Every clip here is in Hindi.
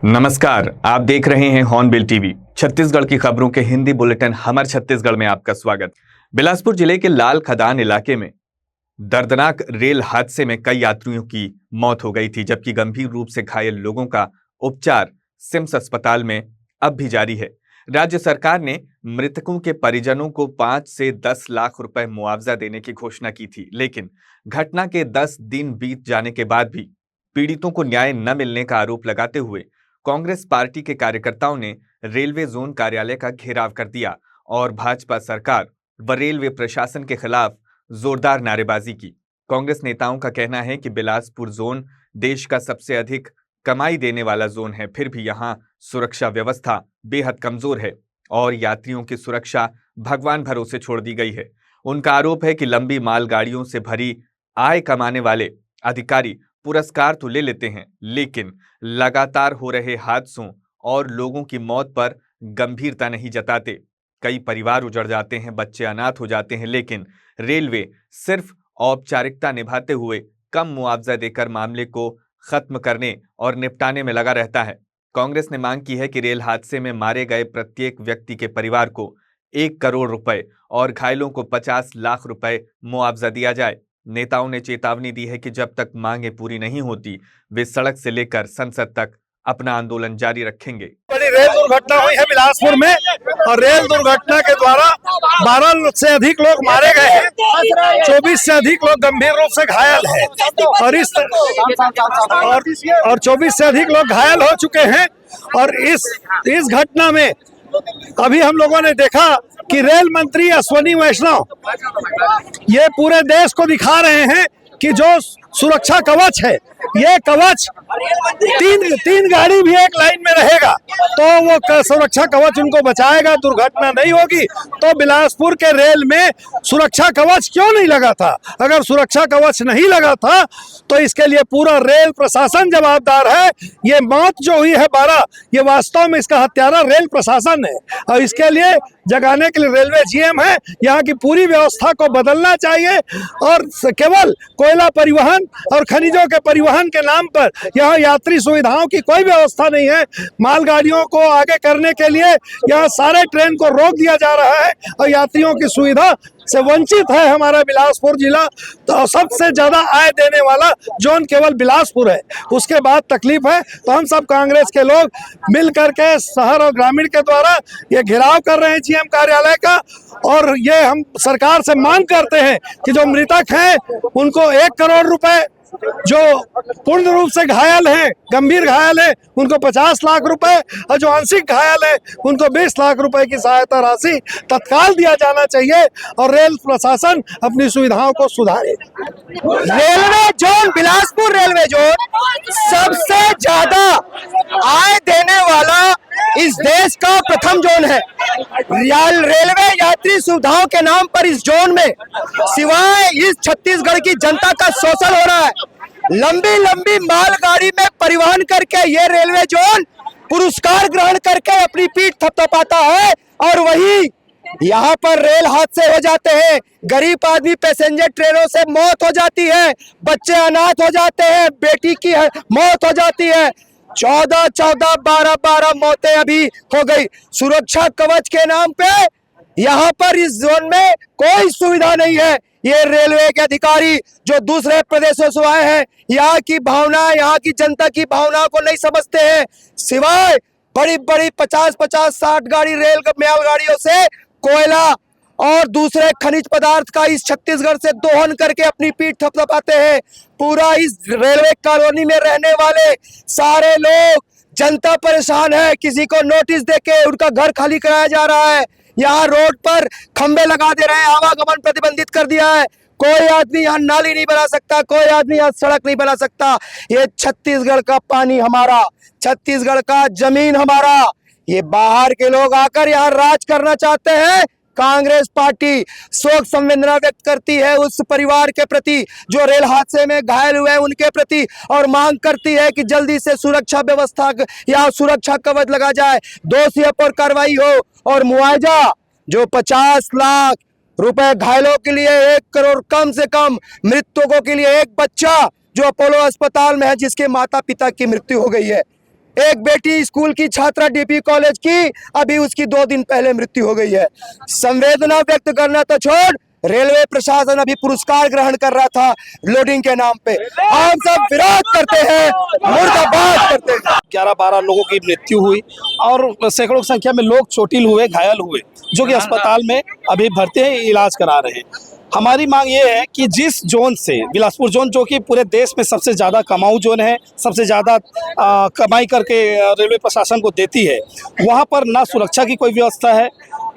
नमस्कार, आप देख रहे हैं हॉर्नबिल टीवी। छत्तीसगढ़ की खबरों के हिंदी बुलेटिन हमर छत्तीसगढ़ में आपका स्वागत। बिलासपुर जिले के लाल खदान इलाके में दर्दनाक रेल हादसे में कई यात्रियों की मौत हो गई थी, जबकि गंभीर रूप से घायल लोगों का उपचार सिम्स अस्पताल में अब भी जारी है। राज्य सरकार ने मृतकों के परिजनों को 5 से 10 लाख रुपए मुआवजा देने की घोषणा की थी, लेकिन घटना के 10 दिन बीत जाने के बाद भी पीड़ितों को न्याय न मिलने का आरोप लगाते हुए कांग्रेस पार्टी के कार्यकर्ताओं ने रेलवे जोन कार्यालय का घेराव कर दिया और भाजपा सरकार व रेलवे प्रशासन के खिलाफ जोरदार नारेबाजी की। कांग्रेस नेताओं का कहना है कि बिलासपुर जोन देश का सबसे अधिक कमाई देने वाला जोन है, फिर भी यहां सुरक्षा व्यवस्था बेहद कमजोर है और यात्रियों की सुरक्षा भगवान भरोसे छोड़ दी गई है। उनका आरोप है कि लंबी मालगाड़ियों से भरी आय कमाने वाले अधिकारी पुरस्कार तो ले लेते हैं, लेकिन लगातार हो रहे हादसों और लोगों की मौत पर गंभीरता नहीं जताते। कई परिवार उजड़ जाते हैं, बच्चे अनाथ हो जाते हैं, लेकिन रेलवे सिर्फ औपचारिकता निभाते हुए कम मुआवजा देकर मामले को खत्म करने और निपटाने में लगा रहता है। कांग्रेस ने मांग की है कि रेल हादसे में मारे गए प्रत्येक व्यक्ति के परिवार को 1 करोड़ रुपए और घायलों को 50 लाख रुपए मुआवजा दिया जाए। नेताओं ने चेतावनी दी है कि जब तक मांगें पूरी नहीं होती, वे सड़क से लेकर संसद तक अपना आंदोलन जारी रखेंगे। बड़ी रेल दुर्घटना हुई है बिलासपुर में और रेल दुर्घटना के द्वारा 12 से अधिक लोग मारे गए हैं, 24 से अधिक लोग गंभीर रूप से घायल हैं और 24 से अधिक लोग घायल हो चुके हैं। और इस घटना में अभी हम लोगों ने देखा कि रेल मंत्री अश्विनी वैष्णव ये पूरे देश को दिखा रहे हैं कि जो सुरक्षा कवच है, ये कवच तीन गाड़ी भी एक लाइन में रहेगा तो वो सुरक्षा कवच उनको बचाएगा, दुर्घटना नहीं होगी। तो बिलासपुर के रेल में सुरक्षा कवच क्यों नहीं लगा था? अगर सुरक्षा कवच नहीं लगा था तो इसके लिए पूरा रेल प्रशासन जवाबदार है। ये मौत जो हुई है 12, ये वास्तव में इसका हत्यारा रेल प्रशासन है और इसके लिए जगाने के लिए रेलवे जीएम है। यहाँ की पूरी व्यवस्था को बदलना चाहिए और केवल कोयला परिवहन और खनिजों के परिवहन के नाम पर यहाँ यात्री सुविधाओं की कोई व्यवस्था नहीं है। मालगाड़ियों को आगे करने के लिए यहाँ सारे ट्रेन को रोक दिया जा रहा है और यात्रियों की सुविधा से वंचित है हमारा बिलासपुर जिला। तो सबसे ज्यादा आय देने वाला जोन केवल बिलासपुर है, उसके बाद तकलीफ है। तो हम सब कांग्रेस के लोग मिल करके शहर और ग्रामीण के द्वारा ये घेराव कर रहे हैं जीएम कार्यालय का और ये हम सरकार से मांग करते हैं कि जो मृतक हैं उनको 1 करोड़ रुपए, जो पूर्ण रूप से घायल हैं, गंभीर घायल हैं, उनको 50 लाख रुपए और जो आंशिक घायल हैं उनको 20 लाख रुपए की सहायता राशि तत्काल दिया जाना चाहिए और रेल प्रशासन अपनी सुविधाओं को सुधारे। Railway zone Bilaspur railway zone सबसे ज्यादा आय देने वाला इस देश का प्रथम जोन है। रेलवे यात्री सुविधाओं के नाम पर इस जोन में सिवाय इस छत्तीसगढ़ की जनता का शोषण हो रहा है। लंबी मालगाड़ी में परिवहन करके ये रेलवे जोन पुरस्कार ग्रहण करके अपनी पीठ थपथपाता है और वही यहाँ पर रेल हादसे हो जाते हैं, गरीब आदमी पैसेंजर ट्रेनों से मौत हो जाती है, बच्चे अनाथ हो जाते हैं, बेटी की मौत हो जाती है। 12 मौतें अभी हो गई। सुरक्षा कवच के नाम पे यहाँ पर इस जोन में कोई सुविधा नहीं है। ये रेलवे के अधिकारी जो दूसरे प्रदेशों से आए हैं, यहाँ की भावना, यहाँ की जनता की भावना को नहीं समझते हैं। सिवाय बड़ी 50-60 गाड़ी मालगाड़ियों से कोयला और दूसरे खनिज पदार्थ का इस छत्तीसगढ़ से दोहन करके अपनी पीठ थपथपाते हैं। पूरा इस रेलवे कॉलोनी में रहने वाले सारे लोग, जनता परेशान है। किसी को नोटिस देके उनका घर खाली कराया जा रहा है। यहाँ रोड पर खंबे लगा दे रहे हैं, आवागमन प्रतिबंधित कर दिया है। कोई आदमी यहाँ नाली नहीं बना सकता, कोई आदमी यहाँ सड़क नहीं बना सकता। ये छत्तीसगढ़ का पानी हमारा, छत्तीसगढ़ का जमीन हमारा। ये बाहर के लोग आकर यहाँ राज करना चाहते हैं। कांग्रेस पार्टी शोक संवेदना व्यक्त करती है उस परिवार के प्रति जो रेल हादसे में घायल हुए हैं, उनके प्रति, और मांग करती है कि जल्दी से सुरक्षा व्यवस्था या सुरक्षा कवच लगा जाए, दोषियों पर कार्रवाई हो और मुआवजा जो 50 लाख रुपए घायलों के लिए, 1 करोड़ कम से कम मृतकों के लिए, एक बच्चा जो अपोलो अस्पताल में है जिसके माता पिता की मृत्यु हो गई है, एक बेटी स्कूल की छात्रा डीपी कॉलेज की, अभी उसकी 2 दिन पहले मृत्यु हो गई है। संवेदना व्यक्त करना तो छोड़, रेलवे प्रशासन अभी पुरस्कार ग्रहण कर रहा था लोडिंग के नाम पे। हम सब विरोध करते हैं, मुर्दाबाद करते हैं। 11-12 लोगों की मृत्यु हुई और सैकड़ों की संख्या में लोग चोटिल हुए, घायल हुए, जो कि अस्पताल में अभी भर्ती हैं, इलाज करा रहे हैं। हमारी मांग ये है कि जिस जोन से बिलासपुर जोन, जो कि पूरे देश में सबसे ज़्यादा कमाऊ जोन है, सबसे ज़्यादा कमाई करके रेलवे प्रशासन को देती है, वहाँ पर ना सुरक्षा की कोई व्यवस्था है,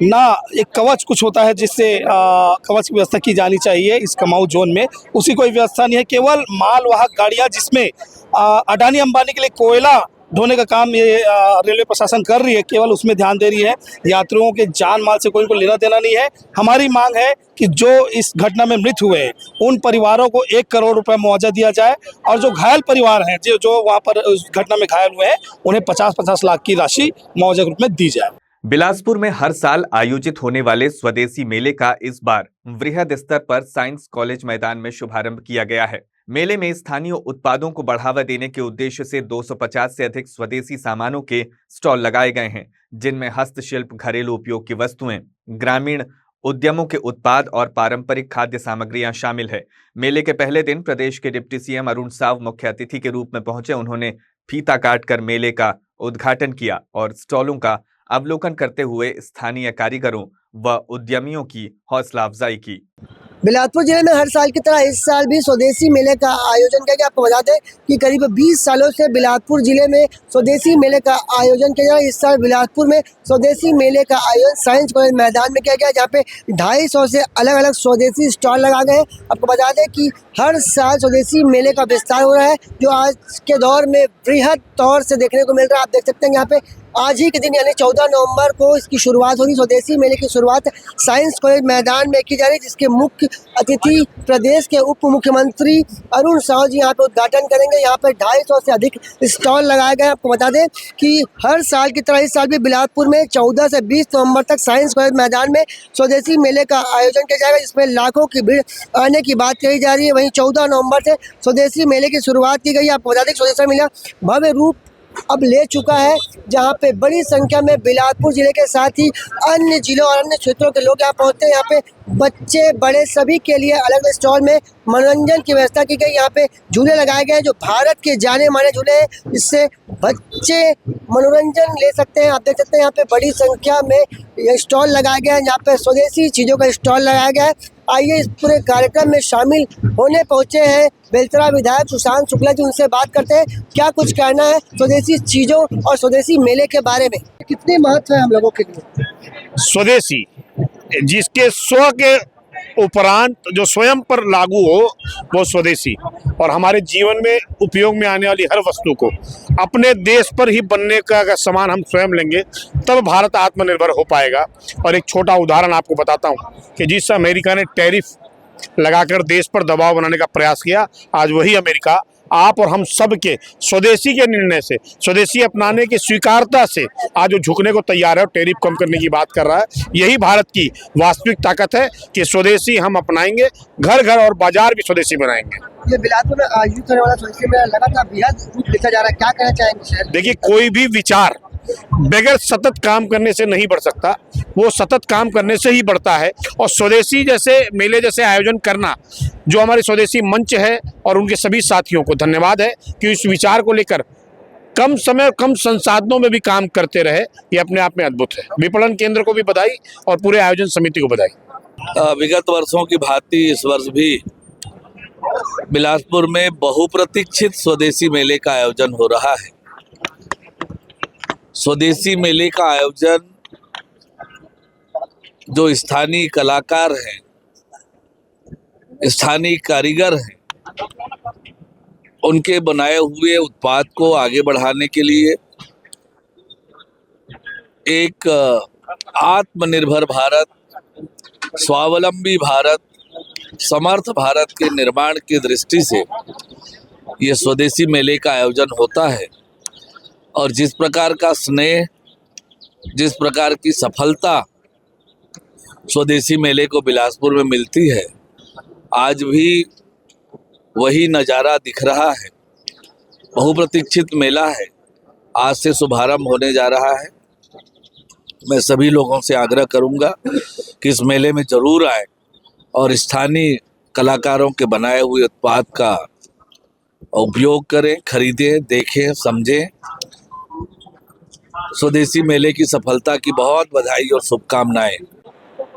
ना एक कवच कुछ होता है जिससे कवच की व्यवस्था की जानी चाहिए इस कमाऊ जोन में, उसकी कोई व्यवस्था नहीं है। केवल मालवाहक गाड़ियाँ जिसमें अडानी अंबानी के लिए कोयला ढोने का काम ये रेलवे प्रशासन कर रही है, केवल उसमें ध्यान दे रही है। यात्रियों के जान माल से कोई को लेना देना नहीं है। हमारी मांग है कि जो इस घटना में मृत हुए हैं उन परिवारों को 1 करोड़ रुपए मुआवजा दिया जाए, और जो घायल परिवार हैं, जो वहाँ पर उस घटना में घायल हुए हैं, उन्हें 50-50 लाख की राशि मुआवजे के रूप में दी जाए। बिलासपुर में हर साल आयोजित होने वाले स्वदेशी मेले का इस बार वृहद स्तर पर साइंस कॉलेज मैदान में शुभारंभ किया गया है। मेले में स्थानीय उत्पादों को बढ़ावा देने के उद्देश्य से 250 से अधिक स्वदेशी सामानों के स्टॉल लगाए गए हैं, जिनमें हस्तशिल्प, घरेलू उपयोग की वस्तुएं, ग्रामीण उद्यमों के उत्पाद और पारंपरिक खाद्य सामग्रियां शामिल है। मेले के पहले दिन प्रदेश के डिप्टी सीएम अरुण साव मुख्य अतिथि के रूप में पहुंचे। उन्होंने फीता काटकर मेले का उद्घाटन किया और स्टॉलों का अवलोकन करते हुए स्थानीय कारीगरों व उद्यमियों की हौसला अफजाई की। बिलासपुर जिले में हर साल की तरह इस साल भी स्वदेशी मेले का आयोजन किया गया। आपको बता दें कि करीब 20 सालों से बिलासपुर जिले में स्वदेशी मेले का आयोजन किया जा रहा है। इस साल बिलासपुर में स्वदेशी मेले का आयोजन साइंस कॉलेज मैदान में किया गया, जहाँ पे 250 से अलग अलग स्वदेशी स्टॉल लगा गए। आपको बता दें कि हर साल स्वदेशी मेले का विस्तार हो रहा है, जो आज के दौर में वृहद तौर से देखने को मिल रहा है। आप देख सकते हैं यहाँ पे आज ही के दिन यानी 14 नवंबर को इसकी शुरुआत होगी। स्वदेशी मेले की शुरुआत साइंस कॉलेज मैदान में की जा रही है, जिसके मुख्य अतिथि प्रदेश के उप मुख्यमंत्री अरुण साव जी यहाँ पे उद्घाटन करेंगे। यहाँ पर 250 से अधिक स्टॉल लगाए गए। आपको बता दें कि हर साल की तरह इस साल भी बिलासपुर में 14 से 20 नवंबर तक साइंस कॉलेज मैदान में स्वदेशी मेले का आयोजन किया जाएगा, जिसमें लाखों की भीड़ आने की बात कही जा रही है। वहीं 14 नवंबर से स्वदेशी मेले की शुरुआत की गई। आपको बता दें कि स्वदेशी मेला भव्य रूप अब ले चुका है, जहां पे बड़ी संख्या में बिलासपुर जिले के साथ ही अन्य जिलों और अन्य क्षेत्रों के लोग यहाँ पहुंचते हैं। यहाँ पे बच्चे बड़े सभी के लिए अलग अलग स्टॉल में मनोरंजन की व्यवस्था की गई। यहाँ पे झूले लगाए गए हैं जो भारत के जाने माने झूले हैं, जिससे बच्चे मनोरंजन ले सकते हैं। आप देख सकते हैं यहाँ पे बड़ी संख्या में ये स्टॉल लगाए गए हैं, यहाँ पे स्वदेशी चीज़ों का स्टॉल लगाया गया है। आइए इस पूरे कार्यक्रम में शामिल होने पहुंचे हैं बेलतरा विधायक सुशांत शुक्ला जी, उनसे बात करते हैं क्या कुछ कहना है स्वदेशी चीजों और स्वदेशी मेले के बारे में। कितने महत्व है हम लोगों के लिए स्वदेशी, जिसके स्व के उपरांत जो स्वयं पर लागू हो वो स्वदेशी, और हमारे जीवन में उपयोग में आने वाली हर वस्तु को अपने देश पर ही बनने का अगर सामान हम स्वयं लेंगे तब भारत आत्मनिर्भर हो पाएगा। और एक छोटा उदाहरण आपको बताता हूँ कि जिस अमेरिका ने टैरिफ लगाकर देश पर दबाव बनाने का प्रयास किया, आज वही अमेरिका आप और हम सब के स्वदेशी के निर्णय से, स्वदेशी अपनाने की स्वीकारता से आज जो झुकने को तैयार है और टैरिफ कम करने की बात कर रहा है। यही भारत की वास्तविक ताकत है कि स्वदेशी हम अपनाएंगे, घर घर और बाजार भी स्वदेशी बनाएंगे। ये बिलासपुर में आयोजित होने वाला स्वदेशी मेला लगातार बेहद रूप लेता जा रहा है, क्या कहना चाहेंगे शहर? देखिए, कोई भी विचार बगैर सतत काम करने से नहीं बढ़ सकता, वो सतत काम करने से ही बढ़ता है। और स्वदेशी जैसे मेले जैसे आयोजन करना, जो हमारे स्वदेशी मंच है और उनके सभी साथियों को धन्यवाद है कि इस विचार को लेकर कम समय और कम संसाधनों में भी काम करते रहे, ये अपने आप में अद्भुत है। विपणन केंद्र को भी बधाई और पूरे आयोजन समिति को बधाई। विगत वर्षों की भांति इस वर्ष भी बिलासपुर में बहुप्रतीक्षित स्वदेशी मेले का आयोजन हो रहा है। स्वदेशी मेले का आयोजन जो स्थानीय कलाकार हैं, स्थानीय कारीगर हैं, उनके बनाए हुए उत्पाद को आगे बढ़ाने के लिए, एक आत्मनिर्भर भारत, स्वावलंबी भारत, समर्थ भारत के निर्माण की दृष्टि से ये स्वदेशी मेले का आयोजन होता है। और जिस प्रकार का स्नेह, जिस प्रकार की सफलता स्वदेशी मेले को बिलासपुर में मिलती है, आज भी वही नज़ारा दिख रहा है। बहुप्रतीक्षित मेला है, आज से शुभारंभ होने जा रहा है। मैं सभी लोगों से आग्रह करूंगा कि इस मेले में जरूर आए और स्थानीय कलाकारों के बनाए हुए उत्पाद का उपयोग करें, खरीदें, देखें, समझें। स्वदेशी मेले की सफलता की बहुत बधाई और शुभकामनाएं।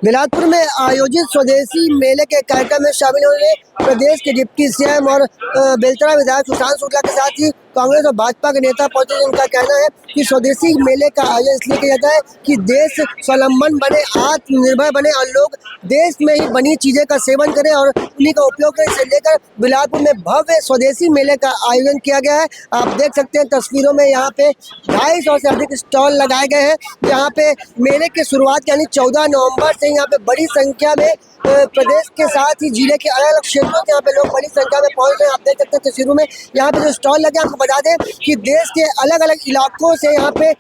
बिलासपुर में आयोजित स्वदेशी मेले के कार्यक्रम में शामिल होंगे प्रदेश के डिप्टी सीएम और बेलतरा विधायक सुशांत शुक्ला के साथ ही कांग्रेस और भाजपा के नेता पहुंचे। उनका कहना है कि स्वदेशी मेले का आयोजन इसलिए किया जाता है कि देश स्वावलंबन बने, आत्मनिर्भर बने और लोग देश में ही बनी चीजें का सेवन करें और उन्हीं का उपयोग करें। इसे लेकर बिलासपुर में भव्य स्वदेशी मेले का आयोजन किया गया है। आप देख सकते हैं तस्वीरों में यहाँ पे 250 से अधिक स्टॉल लगाए गए हैं। यहाँ पे मेले की शुरुआत यानी 14 नवंबर से यहाँ पे बड़ी संख्या में प्रदेश के साथ ही जिले के अलग अलग क्षेत्रों से यहाँ पे लोग बड़ी संख्या में पहुंच रहे हैं। आप देख सकते हैं तस्वीरों में यहाँ पे जो स्टॉल लगे, आपको बता दें कि देश के अलग अलग इलाकों से यहाँ पे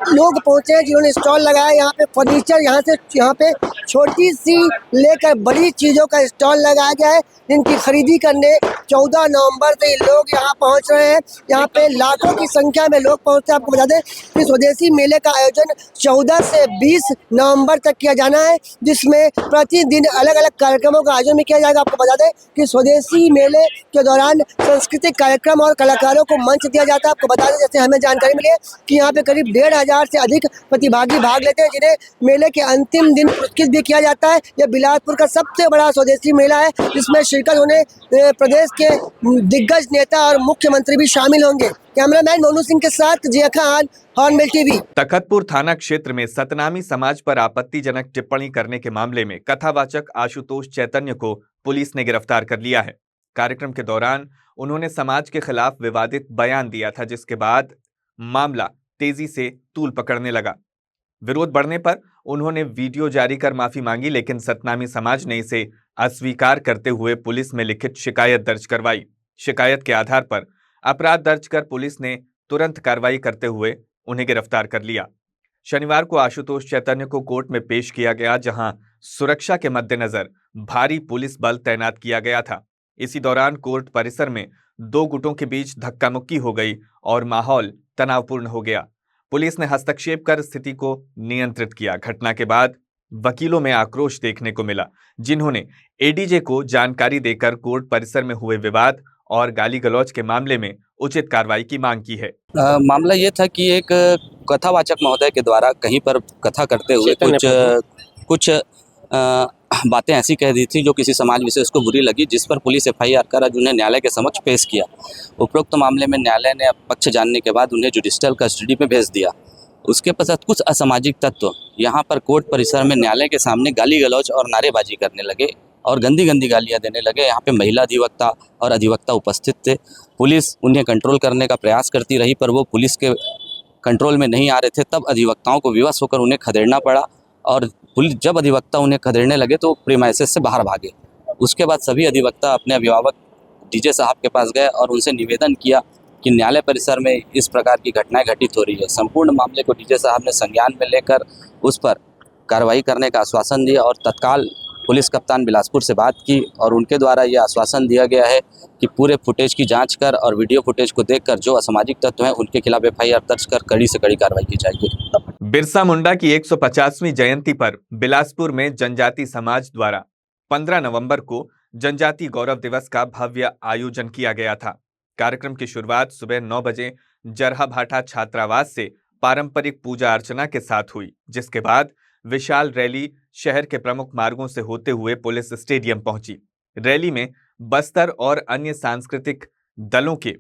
लोग पहुंचे हैं जिन्होंने स्टॉल लगाया। यहाँ पे फर्नीचर, यहाँ पे छोटी सी लेकर बड़ी चीजों का स्टॉल लगाया गया है जिनकी खरीदी करने 14 नवंबर से लोग यहाँ पहुंच रहे हैं। यहाँ पे लाखों की संख्या में लोग पहुंचते हैं। आपको बता दें कि स्वदेशी मेले का आयोजन 14 से 20 नवंबर तक किया जाना है, जिसमें प्रतिदिन अलग अलग कार्यक्रमों का आयोजन भी किया जाएगा। आपको बता दें कि स्वदेशी मेले के दौरान सांस्कृतिक कार्यक्रम और कलाकारों को मंच दिया जाता है। आपको बता दें, जैसे हमें जानकारी मिली है कि यहाँ पे करीब 1500 से अधिक प्रतिभागी भाग लेते हैं, जिन्हें मेले के अंतिम दिन पुरस्कृत भी किया जाता है। यह बिलासपुर का सबसे बड़ा स्वदेशी मेला है, जिसमें शिरकत होने प्रदेश के दिग्गज नेता और मुख्यमंत्री भी शामिल होंगे। कैमरामैन मोनू सिंह के साथ जिया खान, हॉर्नबिल टीवी। तखतपुर थाना क्षेत्र में सतनामी समाज पर आपत्तिजनक टिप्पणी करने के मामले में कथावाचक आशुतोष चैतन्य को पुलिस ने गिरफ्तार कर लिया है। कार्यक्रम के दौरान उन्होंने समाज के खिलाफ विवादित बयान दिया था, जिसके बाद मामला तेजी से तूल पकड़ने लगा। विरोध बढ़ने पर उन्होंने वीडियो जारी कर माफी मांगी, लेकिन सतनामी समाज ने इसे अस्वीकार करते हुए पुलिस में लिखित शिकायत दर्ज करवाई। शिकायत के आधार पर अपराध दर्ज कर पुलिस ने तुरंत कार्रवाई करते हुए उन्हें गिरफ्तार कर लिया। शनिवार को आशुतोष चैतन्य को कोर्ट में पेश किया गया, जहां सुरक्षा के मद्देनजर भारी पुलिस बल तैनात किया गया था। इसी दौरान कोर्ट परिसर में 2 गुटों के बीच धक्का मुक्की हो गई और माहौल तनावपूर्ण हो गया। पुलिस ने हस्तक्षेप कर स्थिति को नियंत्रित किया। घटना के बाद वकीलों में आक्रोश देखने को मिला, जिन्होंने एडीजे को जानकारी देकर कोर्ट परिसर में हुए विवाद और गाली गलौज के मामले में उचित कार्रवाई की मांग की है। मामला ये था कि एक कथावाचक महोदय के द्वारा कहीं पर कथा करते हुए कुछ बातें ऐसी कह दी थी जो किसी समाज विशेष को बुरी लगी, जिस पर पुलिस एफआईआर कर आज उन्हें न्यायालय के समक्ष पेश किया। उपरोक्त मामले में न्यायालय ने पक्ष जानने के बाद उन्हें जुडिशियल कस्टडी में भेज दिया। उसके पश्चात कुछ असामाजिक तत्व यहाँ पर कोर्ट परिसर में न्यायालय के सामने गाली गलौज और नारेबाजी करने लगे और गंदी गंदी गालियाँ देने लगे। यहाँ पे महिला अधिवक्ता और अधिवक्ता उपस्थित थे। पुलिस उन्हें कंट्रोल करने का प्रयास करती रही, पर वो पुलिस के कंट्रोल में नहीं आ रहे थे। तब अधिवक्ताओं को विवश होकर उन्हें खदेड़ना पड़ा और जब अधिवक्ता उन्हें खदेड़ने लगे तो प्रीमाइसेस से बाहर भागे। उसके बाद सभी अधिवक्ता अपने अभिभावक डीजे साहब के पास गए और उनसे निवेदन किया कि न्यायालय परिसर में इस प्रकार की घटनाएं घटित हो रही है। संपूर्ण मामले को डीजे साहब ने संज्ञान में लेकर उस पर कार्रवाई करने का आश्वासन दिया और तत्काल पुलिस कप्तान बिलासपुर से बात की और उनके द्वारा यह आश्वासन दिया गया है कि पूरे फुटेज की जांच कर और वीडियो फुटेज को देखकर जो असामाजिक तत्व हैं उनके खिलाफ एफआईआर दर्ज कर कड़ी से कड़ी कार्रवाई की जाएगी। बिरसा मुंडा की 150वीं जयंती पर बिलासपुर में जनजाति समाज द्वारा 15 नवंबर को जनजाति गौरव दिवस का भव्य आयोजन किया गया था। कार्यक्रम की शुरुआत सुबह 9 बजे जरहा भाटा छात्रावास से पारंपरिक पूजा अर्चना के साथ हुई, जिसके बाद विशाल रैली शहर के प्रमुख मार्गों से होते हुए पुलिस स्टेडियम पहुंची। रैली में बस्तर और अन्य सांस्कृतिक दलों के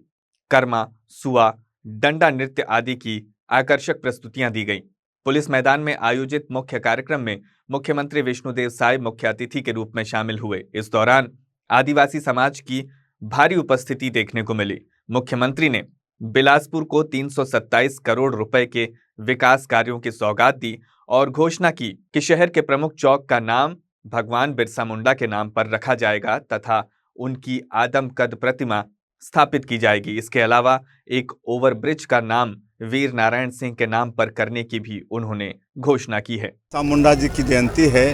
कर्मा, सुआ, डंडा नृत्य आदि की आकर्षक प्रस्तुतियां दी गईं। पुलिस मैदान में आयोजित मुख्य कार्यक्रम में मुख्यमंत्री विष्णुदेव साय मुख्य अतिथि के रूप में शामिल हुए। इस दौरान आदिवासी समाज की भारी उपस्थिति देखने को मिली। मुख्यमंत्री ने बिलासपुर को 327 करोड़ रुपए के विकास कार्यों की सौगात दी और घोषणा की कि शहर के प्रमुख चौक का नाम भगवान बिरसा मुंडा के नाम पर रखा जाएगा तथा उनकी आदमकद प्रतिमा स्थापित की जाएगी। इसके अलावा एक ओवरब्रिज का नाम वीर नारायण सिंह के नाम पर करने की भी उन्होंने घोषणा की है। बिरसा मुंडा जी की जयंती है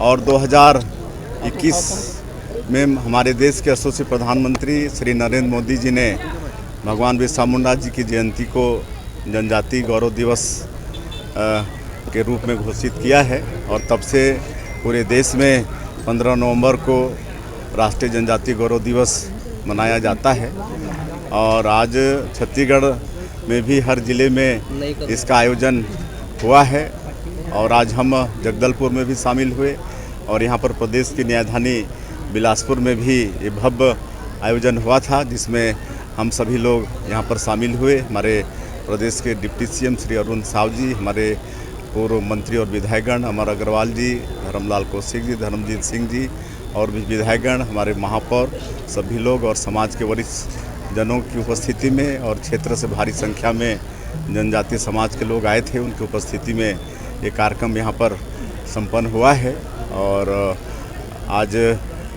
और 2021 में हमारे देश के यशस्वी प्रधानमंत्री श्री नरेंद्र मोदी जी ने भगवान बिरसा मुंडा जी की जयंती को जनजाति गौरव दिवस के रूप में घोषित किया है और तब से पूरे देश में 15 नवंबर को राष्ट्रीय जनजाति गौरव दिवस मनाया जाता है। और आज छत्तीसगढ़ में भी हर ज़िले में इसका आयोजन हुआ है और आज हम जगदलपुर में भी शामिल हुए और यहाँ पर प्रदेश की न्यायधानी बिलासपुर में भी ये भव्य आयोजन हुआ था जिसमें हम सभी लोग यहाँ पर शामिल हुए। हमारे प्रदेश के डिप्टी सीएम श्री अरुण साव जी, हमारे पूर्व मंत्री और विधायकगण अमर अग्रवाल जी, धर्मलाल कौशिक जी, धर्मजीत सिंह जी और भी विधायकगण, हमारे महापौर, सभी लोग और समाज के वरिष्ठ जनों की उपस्थिति में और क्षेत्र से भारी संख्या में जनजातीय समाज के लोग आए थे, उनकी उपस्थिति में ये कार्यक्रम यहाँ पर संपन्न हुआ है। और आज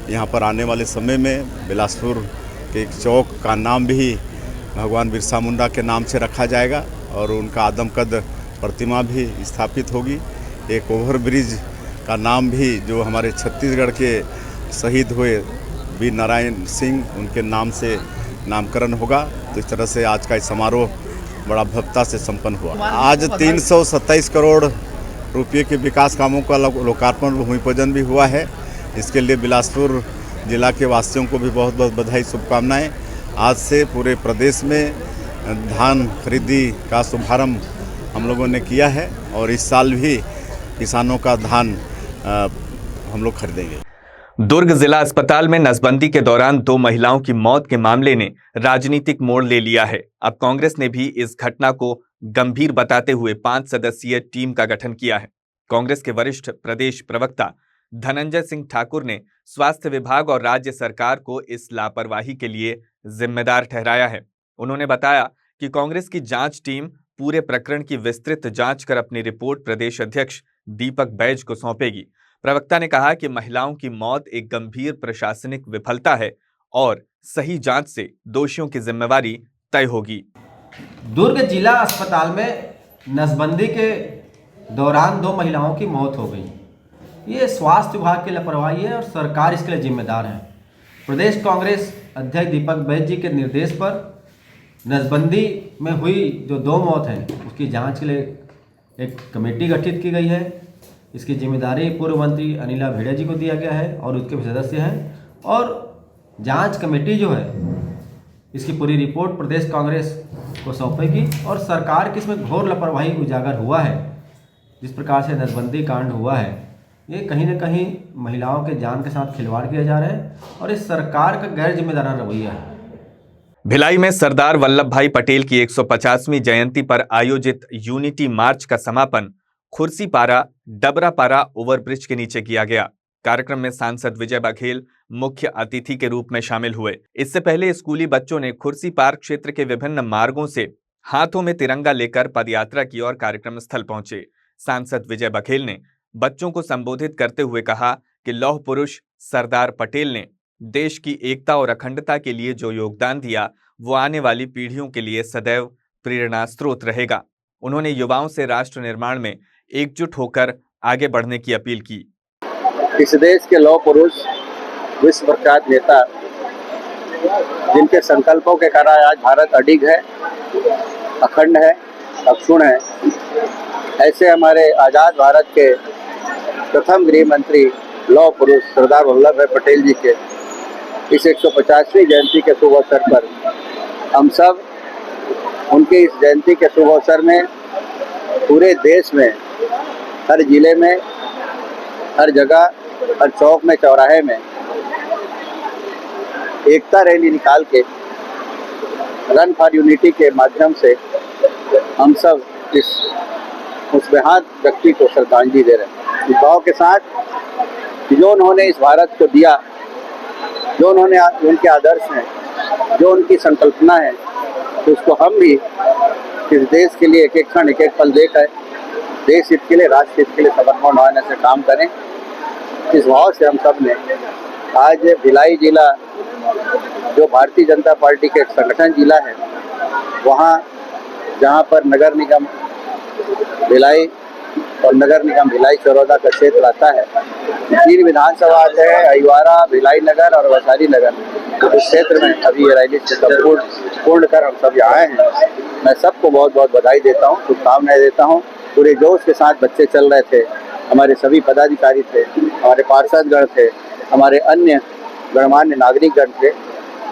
यहाँ पर आने वाले समय में बिलासपुर के एक चौक का नाम भी भगवान बिरसा मुंडा के नाम से रखा जाएगा और उनका आदमकद प्रतिमा भी स्थापित होगी। एक ओवरब्रिज का नाम भी जो हमारे छत्तीसगढ़ के शहीद हुए वीर नारायण सिंह उनके नाम से नामकरण होगा। तो इस तरह से आज का समारोह बड़ा भव्यता से संपन्न हुआ। आज 327 करोड़ रुपये के विकास कामों का लोकार्पण भूमि पूजन भी हुआ है। इसके लिए बिलासपुर जिला के वासियों को भी बहुत बहुत बधाई, शुभकामनाएं। आज से पूरे प्रदेश में धान खरीदी का शुभारंभ हम लोगों ने किया है और इस साल भी किसानों का धान हम लोग खरीदेंगे। दुर्ग जिला अस्पताल में नसबंदी के दौरान 2 महिलाओं की मौत के मामले ने राजनीतिक मोड़ ले लिया है। अब कांग्रेस ने भी इस घटना को गंभीर बताते हुए 5 सदस्यीय टीम का गठन किया है। कांग्रेस के वरिष्ठ प्रदेश प्रवक्ता धनंजय सिंह ठाकुर ने स्वास्थ्य विभाग और राज्य सरकार को इस लापरवाही के लिए जिम्मेदार ठहराया है। उन्होंने बताया कि कांग्रेस की जांच टीम पूरे प्रकरण की विस्तृत जांच कर अपनी रिपोर्ट प्रदेश अध्यक्ष दीपक बैज को सौंपेगी। प्रवक्ता ने कहा कि महिलाओं की मौत एक गंभीर प्रशासनिक विफलता है और सही जांच से दोषियों की जिम्मेवारी तय होगी। दुर्ग जिला अस्पताल में नसबंदी के दौरान 2 महिलाओं की मौत हो गई। ये स्वास्थ्य विभाग की लापरवाही है और सरकार इसके लिए जिम्मेदार है। प्रदेश कांग्रेस अध्यक्ष दीपक बैज जी के निर्देश पर नसबंदी में हुई जो 2 मौत हैं उसकी जांच के लिए एक कमेटी गठित की गई है। इसकी जिम्मेदारी पूर्व मंत्री अनिला भेड़िया जी को दिया गया है और उसके भी सदस्य हैं और जांच कमेटी जो है इसकी पूरी रिपोर्ट प्रदेश कांग्रेस को सौंपेगी और सरकार की इसमें घोर लापरवाही उजागर हुआ है। जिस प्रकार से नसबंदी कांड हुआ है ये कहीं न कहीं महिलाओं के जान के साथ खिलवाड़ किया जा रहा है और इस सरकार का गैर जिम्मेदाराना रवैया है। भिलाई में सरदार वल्लभ भाई पटेल की 150वीं जयंती पर आयोजित यूनिटी मार्च का समापन खुर्सीपारा डबरापारा ओवरब्रिज के नीचे किया गया। कार्यक्रम में सांसद विजय बघेल मुख्य अतिथि के रूप में शामिल हुए। इससे पहले स्कूली बच्चों ने खुर्सी पार्क क्षेत्र के विभिन्न मार्गों से हाथों में तिरंगा लेकर पदयात्रा की और कार्यक्रम स्थल पहुंचे। सांसद विजय बघेल ने बच्चों को संबोधित करते हुए कहा कि लौह पुरुष सरदार पटेल ने देश की एकता और अखंडता के लिए जो योगदान दिया वो आने वाली पीढ़ियों के लिए सदैव प्रेरणा स्रोत रहेगा। उन्होंने युवाओं से राष्ट्र निर्माण में एकजुट होकर आगे बढ़ने की अपील की। इस देश के लौह पुरुष, विश्व प्रख्यात नेता, जिनके संकल्पों के कारण आज भारत अडिग है, अखंड है, अक्षुण है, ऐसे हमारे आज़ाद भारत के प्रथम गृह मंत्री लौह पुरुष सरदार वल्लभ भाई पटेल जी के इस 150वीं जयंती के शुभ अवसर पर हम सब उनके इस जयंती के शुभ अवसर में पूरे देश में हर जिले में, हर जगह, हर चौक में, चौराहे में एकता रैली निकाल के रन फॉर यूनिटी के माध्यम से हम सब उस बेहाद व्यक्ति को श्रद्धांजलि दे रहे हैं। इस भाव के साथ जो उन्होंने इस भारत को दिया, जो उन्होंने उनके आदर्श हैं, जो उनकी संकल्पना है, तो उसको हम भी इस देश के लिए एक एक क्षण, एक एक पल देकर देश हित के लिए, राष्ट्र हित के लिए समर्पण होने से काम करें। इस भाव से हम सब ने आज भिलाई जिला, जो भारतीय जनता पार्टी के एक संगठन जिला है, वहाँ जहाँ पर नगर निगम भिलाई और नगर निगम भिलाई चरौदा का क्षेत्र आता है, 3 विधानसभा है, अहिवारा, भिलाई नगर और वैशाली नगर। इस क्षेत्र में अभी ये रैली संपूर्ण पूर्ण कर हम सब यहाँ आए हैं। मैं सबको बहुत बहुत बधाई देता हूँ, शुभकामनाएं देता हूँ। पूरे जोश के साथ बच्चे चल रहे थे, हमारे सभी पदाधिकारी थे, हमारे पार्षदगण थे, हमारे अन्य गणमान्य नागरिकगण थे,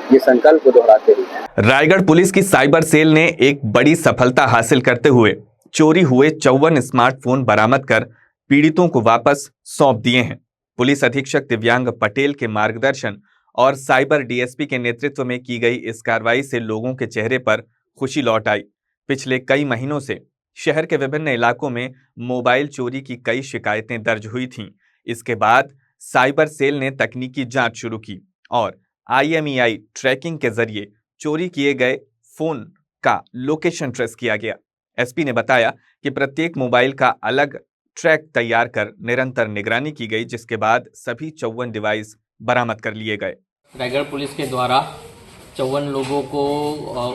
ये संकल्प को दोहराते हुए। रायगढ़ पुलिस की साइबर सेल ने एक बड़ी सफलता हासिल करते हुए चोरी हुए 54 स्मार्टफोन बरामद कर पीड़ितों को वापस सौंप दिए हैं। पुलिस अधीक्षक दिव्यांग पटेल के मार्गदर्शन और साइबर डीएसपी के नेतृत्व में की गई इस कार्रवाई से लोगों के चेहरे पर खुशी लौट आई। पिछले कई महीनों से शहर के विभिन्न इलाकों में मोबाइल चोरी की कई शिकायतें दर्ज हुई थीं। इसके बाद साइबर सेल ने तकनीकी जांच शुरू की और IMEI ट्रैकिंग के जरिए चोरी किए गए फोन का लोकेशन ट्रेस किया गया। एसपी ने बताया कि प्रत्येक मोबाइल का अलग ट्रैक तैयार कर निरंतर निगरानी की गई, जिसके बाद सभी 54 डिवाइस बरामद कर लिए गए। रायगढ़ पुलिस के द्वारा 54 लोगों को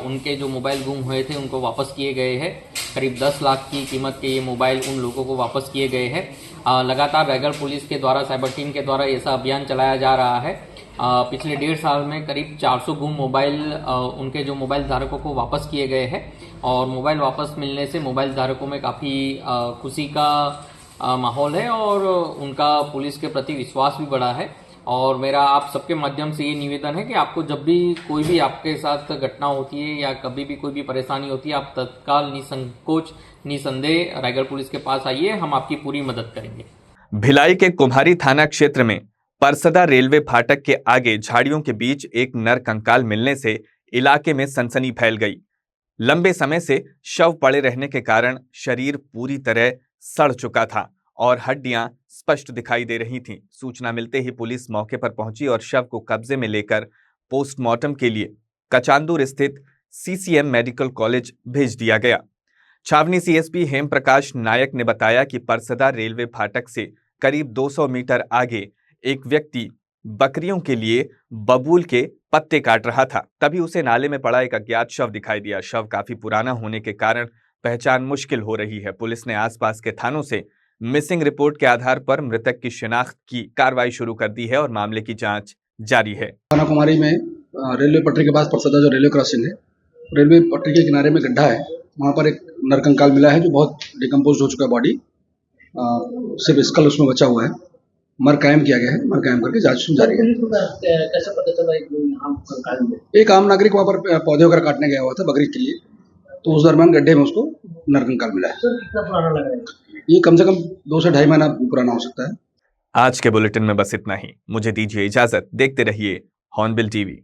उनके जो मोबाइल गुम हुए थे उनको वापस किए गए हैं। करीब 10 लाख की कीमत के ये मोबाइल उन लोगों को वापस किए गए हैं। लगातार रायगढ़ पुलिस के द्वारा साइबर टीम के द्वारा ऐसा अभियान चलाया जा रहा है। पिछले 1.5 साल में करीब 400 गुम मोबाइल उनके जो मोबाइल धारकों को वापस किए गए हैं और मोबाइल वापस मिलने से मोबाइल धारकों में काफ़ी खुशी का माहौल है और उनका पुलिस के प्रति विश्वास भी बढ़ा है। और मेरा आप सबके माध्यम से ये निवेदन है कि आपको जब भी कोई भी आपके साथ घटना होती है या कभी भी कोई भी परेशानी होती है, आप तत्काल निसंकोच निसंदेह रायगढ़ पुलिस के पास आइए, हम आपकी पूरी मदद करेंगे। भिलाई के कुम्हारी थाना क्षेत्र में परसदा रेलवे फाटक के आगे झाड़ियों के बीच एक नर कंकाल मिलने से इलाके में सनसनी फैल गई। लंबे समय से शव पड़े रहने के कारण शरीर पूरी तरह सड़ चुका था और हड्डियां स्पष्ट दिखाई दे रही थीं। सूचना मिलते ही पुलिस मौके पर पहुंची और शव को कब्जे में लेकर पोस्टमार्टम के लिए कचांदूर स्थित CCM मेडिकल कॉलेज भेज दिया गया। छावनी CSP हेम प्रकाश नायक ने बताया कि परसदा रेलवे फाटक से करीब 200 मीटर आगे एक व्यक्ति बकरियों के लिए बबूल के पत्ते काट रहा था, तभी उसे नाले में पड़ा एक अज्ञात शव दिखाई दिया। शव काफी पुराना होने के कारण पहचान मुश्किल हो रही है। पुलिस ने आसपास के थानों से मिसिंग रिपोर्ट के आधार पर मृतक की शिनाख्त की कार्रवाई शुरू कर दी है और मामले की जांच जारी है। थाना कुमारी में रेलवे पटरी के पास परसदा जो रेलवे क्रॉसिंग है, रेलवे पटरी के किनारे में गड्ढा है, वहाँ पर एक नरकंकाल मिला है जो बहुत डिकम्पोज हो चुका है बॉडी, सिर्फ स्कल उसमें बचा हुआ है। मर कायम किया गया है, मर कायम करके जांच जारी है। कैसे पता चला एक आम नागरिक वहाँ पर पौधे वगैरह काटने गया हुआ था बकरी के लिए, तो उस दरमियान गड्ढे में उसको नरकंकाल मिला है। कितना पुराना लग रहा है? ये कम से कम 2 से 2.5 महीना पुराना हो सकता है। आज के बुलेटिन में बस इतना ही। मुझे दीजिए इजाजत। देखते रहिए हॉर्नबिल TV।